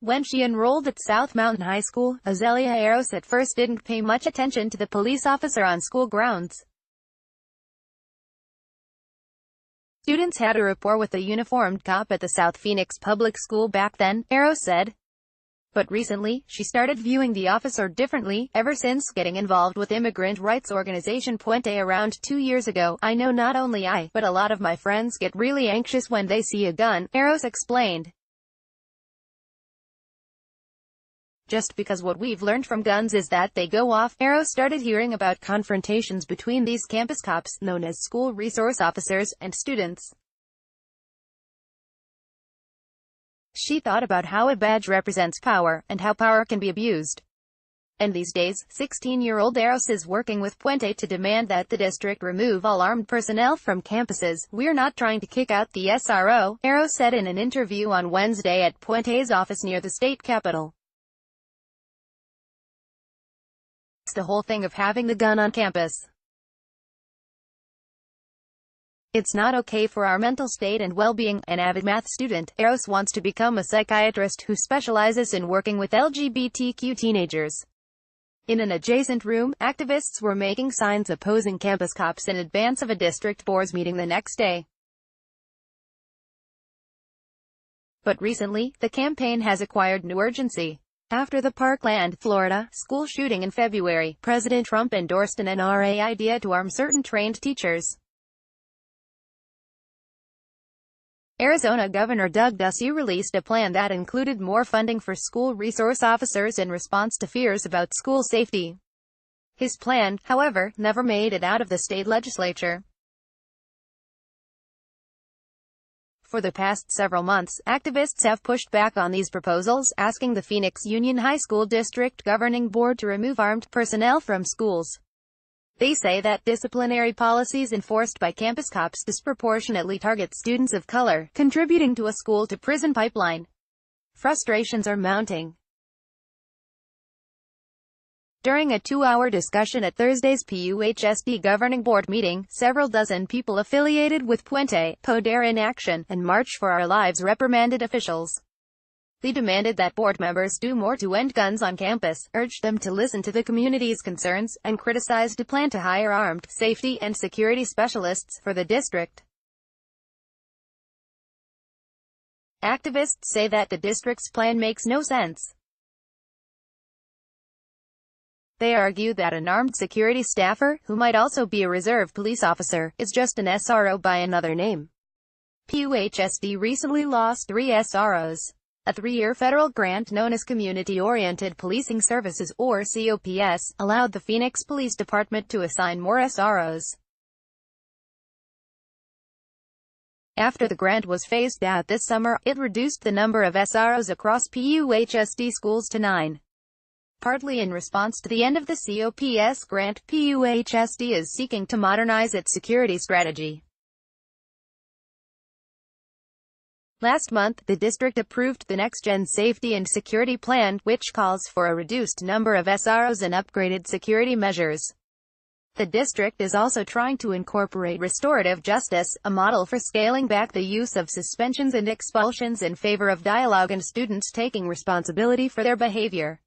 When she enrolled at South Mountain High School, Azelia Eros at first didn't pay much attention to the police officer on school grounds. Students had a rapport with a uniformed cop at the South Phoenix Public School back then, Eros said. But recently, she started viewing the officer differently. Ever since getting involved with immigrant rights organization Puente around 2 years ago, I know not only I, but a lot of my friends get really anxious when they see a gun, Eros explained. Just because what we've learned from guns is that they go off. Eros started hearing about confrontations between these campus cops, known as school resource officers, and students. She thought about how a badge represents power, and how power can be abused. And these days, 16-year-old Eros is working with Puente to demand that the district remove all armed personnel from campuses. We're not trying to kick out the SRO, Eros said in an interview on Wednesday at Puente's office near the state capitol. It's the whole thing of having the gun on campus. It's not okay for our mental state and well-being. An avid math student, Eros wants to become a psychiatrist who specializes in working with LGBTQ teenagers. In an adjacent room, activists were making signs opposing campus cops in advance of a district board's meeting the next day. But recently, the campaign has acquired new urgency. After the Parkland, Florida, school shooting in February, President Trump endorsed an NRA idea to arm certain trained teachers. Arizona Governor Doug Ducey released a plan that included more funding for school resource officers in response to fears about school safety. His plan, however, never made it out of the state legislature. For the past several months, activists have pushed back on these proposals, asking the Phoenix Union High School District Governing Board to remove armed personnel from schools. They say that disciplinary policies enforced by campus cops disproportionately target students of color, contributing to a school-to-prison pipeline. Frustrations are mounting. During a 2-hour discussion at Thursday's PUHSD Governing Board meeting, several dozen people affiliated with Puente, Poder in Action, and March for Our Lives reprimanded officials. They demanded that board members do more to end guns on campus, urged them to listen to the community's concerns, and criticized a plan to hire armed, safety, and security specialists for the district. Activists say that the district's plan makes no sense. They argue that an armed security staffer, who might also be a reserve police officer, is just an SRO by another name. PUHSD recently lost 3 SROs. A 3-year federal grant known as Community-Oriented Policing Services, or COPS, allowed the Phoenix Police Department to assign more SROs. After the grant was phased out this summer, it reduced the number of SROs across PUHSD schools to 9. Partly in response to the end of the COPS grant, PUHSD is seeking to modernize its security strategy. Last month, the district approved the Next-Gen Safety and Security Plan, which calls for a reduced number of SROs and upgraded security measures. The district is also trying to incorporate restorative justice, a model for scaling back the use of suspensions and expulsions in favor of dialogue and students taking responsibility for their behavior.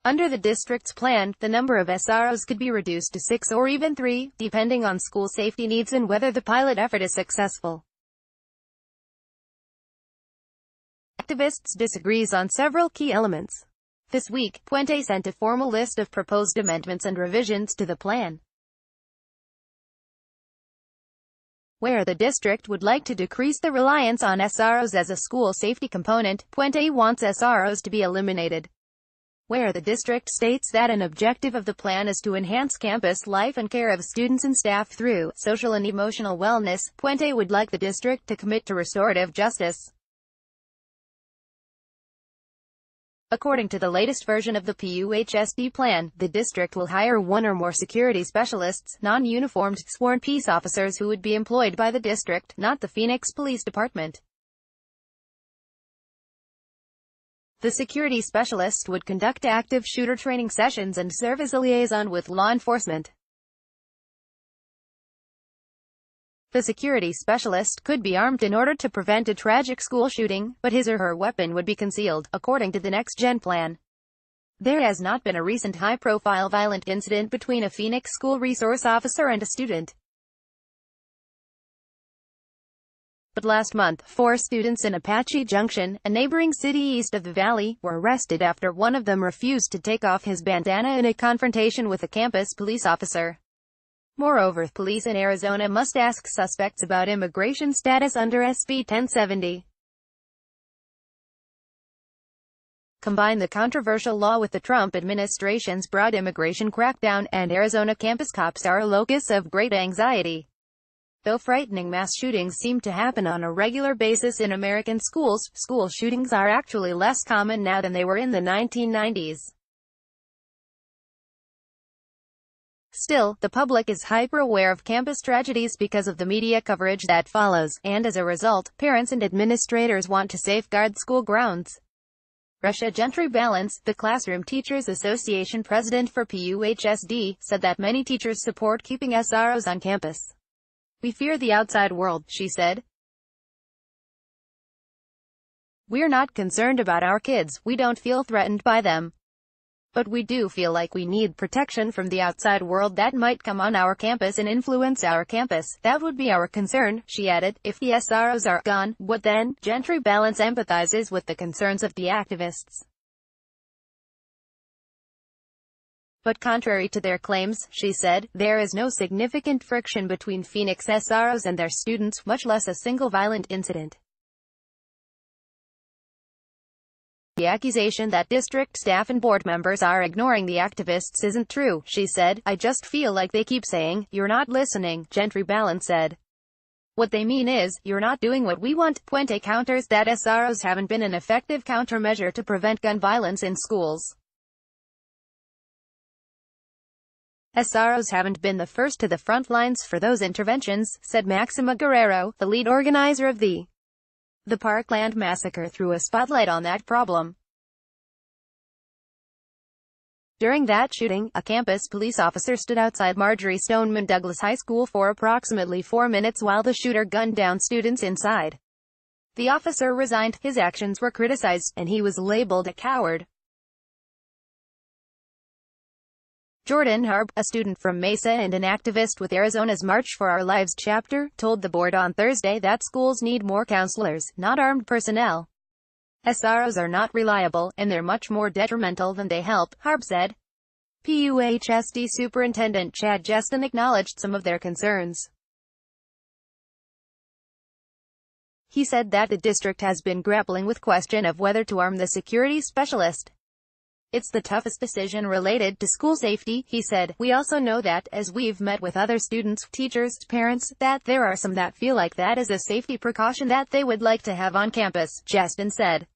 Under the district's plan, the number of SROs could be reduced to 6 or even 3, depending on school safety needs and whether the pilot effort is successful. Activists disagrees on several key elements. This week, Puente sent a formal list of proposed amendments and revisions to the plan, where the district would like to decrease the reliance on SROs as a school safety component. Puente wants SROs to be eliminated. Where the district states that an objective of the plan is to enhance campus life and care of students and staff through social and emotional wellness, Puente would like the district to commit to restorative justice. According to the latest version of the PUHSD plan, the district will hire 1 or more security specialists, non-uniformed, sworn peace officers who would be employed by the district, not the Phoenix Police Department. The security specialist would conduct active shooter training sessions and serve as a liaison with law enforcement. The security specialist could be armed in order to prevent a tragic school shooting, but his or her weapon would be concealed, according to the Next Gen plan. There has not been a recent high-profile violent incident between a Phoenix school resource officer and a student. But last month, 4 students in Apache Junction, a neighboring city east of the valley, were arrested after one of them refused to take off his bandana in a confrontation with a campus police officer. Moreover, police in Arizona must ask suspects about immigration status under SB 1070. Combine the controversial law with the Trump administration's broad immigration crackdown, and Arizona campus cops are a locus of great anxiety. Though frightening mass shootings seem to happen on a regular basis in American schools, school shootings are actually less common now than they were in the 1990s. Still, the public is hyper-aware of campus tragedies because of the media coverage that follows, and as a result, parents and administrators want to safeguard school grounds. Russia Gentry Balance, the Classroom Teachers Association president for PUHSD, said that many teachers support keeping SROs on campus. "We fear the outside world," she said. "We're not concerned about our kids, we don't feel threatened by them. But we do feel like we need protection from the outside world that might come on our campus and influence our campus. That would be our concern," she added. If the SROs are gone, what then? Gentry Balance empathizes with the concerns of the activists. But contrary to their claims, she said, there is no significant friction between Phoenix SROs and their students, much less a single violent incident. The accusation that district staff and board members are ignoring the activists isn't true, she said. "I just feel like they keep saying, 'You're not listening,'" Gentry Balance said. "What they mean is, 'You're not doing what we want.'" Puente counters that SROs haven't been an effective countermeasure to prevent gun violence in schools. SROs haven't been the first to the front lines for those interventions, said Maxima Guerrero, the lead organizer of the Parkland massacre, threw a spotlight on that problem. During that shooting, a campus police officer stood outside Marjory Stoneman Douglas High School for approximately 4 minutes while the shooter gunned down students inside. The officer resigned, his actions were criticized, and he was labeled a coward. Jordan Harb, a student from Mesa and an activist with Arizona's March for Our Lives chapter, told the board on Thursday that schools need more counselors, not armed personnel. SROs are not reliable, and they're much more detrimental than they help, Harb said. PUHSD Superintendent Chad Jeston acknowledged some of their concerns. He said that the district has been grappling with question of whether to arm the security specialist. "It's the toughest decision related to school safety," he said. "We also know that, as we've met with other students, teachers, parents, that there are some that feel like that is a safety precaution that they would like to have on campus," Jeston said.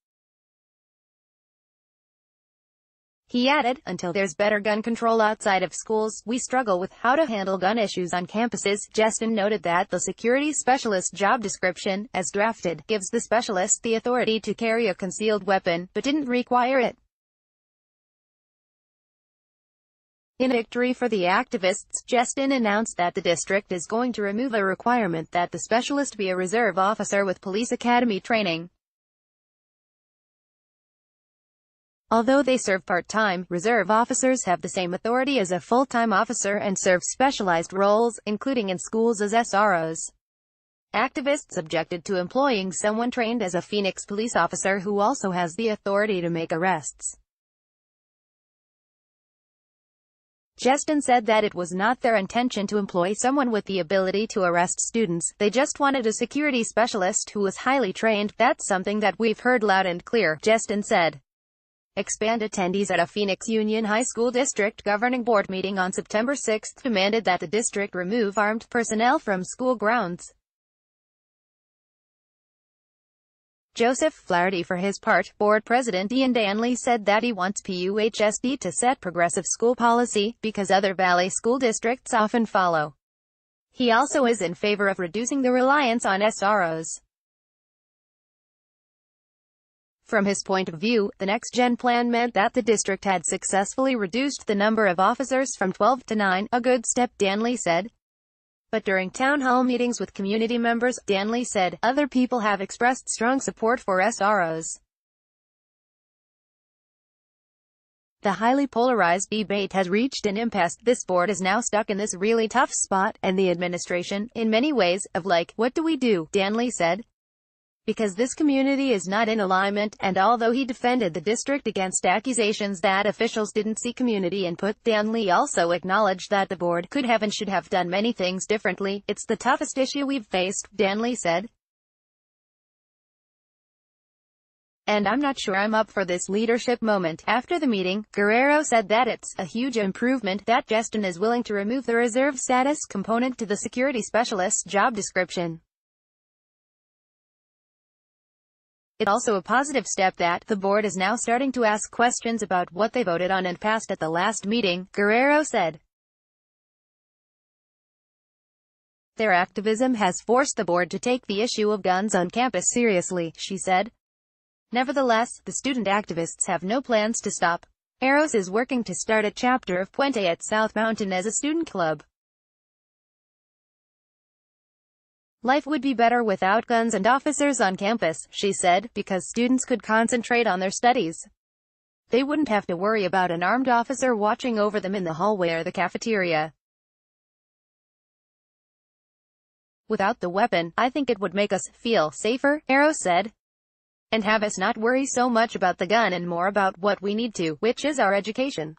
He added, "Until there's better gun control outside of schools, we struggle with how to handle gun issues on campuses." Jeston noted that the security specialist job description, as drafted, gives the specialist the authority to carry a concealed weapon, but didn't require it. In a victory for the activists, Jeston announced that the district is going to remove a requirement that the specialist be a reserve officer with police academy training. Although they serve part-time, reserve officers have the same authority as a full-time officer and serve specialized roles, including in schools as SROs. Activists objected to employing someone trained as a Phoenix police officer who also has the authority to make arrests. Jeston said that it was not their intention to employ someone with the ability to arrest students, they just wanted a security specialist who was highly trained. "That's something that we've heard loud and clear," Jeston said. Expand attendees at a Phoenix Union High School District Governing Board meeting on September 6 demanded that the district remove armed personnel from school grounds. Joseph Flaherty, for his part, board president Ian Danley, said that he wants PUHSD to set progressive school policy, because other Valley school districts often follow. He also is in favor of reducing the reliance on SROs. From his point of view, the Next Gen plan meant that the district had successfully reduced the number of officers from 12 to 9, a good step, Danley said. But during town hall meetings with community members, Danley said, other people have expressed strong support for SROs. The highly polarized debate has reached an impasse. This board is now stuck in this really tough spot, and the administration, in many ways, of like, what do we do? Danley said. Because this community is not in alignment, and although he defended the district against accusations that officials didn't see community input, Danley also acknowledged that the board could have and should have done many things differently. It's the toughest issue we've faced, Danley said. And I'm not sure I'm up for this leadership moment. After the meeting, Guerrero said that it's a huge improvement that Justin is willing to remove the reserve status component to the security specialist's job description. It's also a positive step that the board is now starting to ask questions about what they voted on and passed at the last meeting, Guerrero said. Their activism has forced the board to take the issue of guns on campus seriously, she said. Nevertheless, the student activists have no plans to stop. Eros is working to start a chapter of Puente at South Mountain as a student club. Life would be better without guns and officers on campus, she said, because students could concentrate on their studies. They wouldn't have to worry about an armed officer watching over them in the hallway or the cafeteria. Without the weapon, I think it would make us feel safer, Eros said. And have us not worry so much about the gun and more about what we need to, which is our education.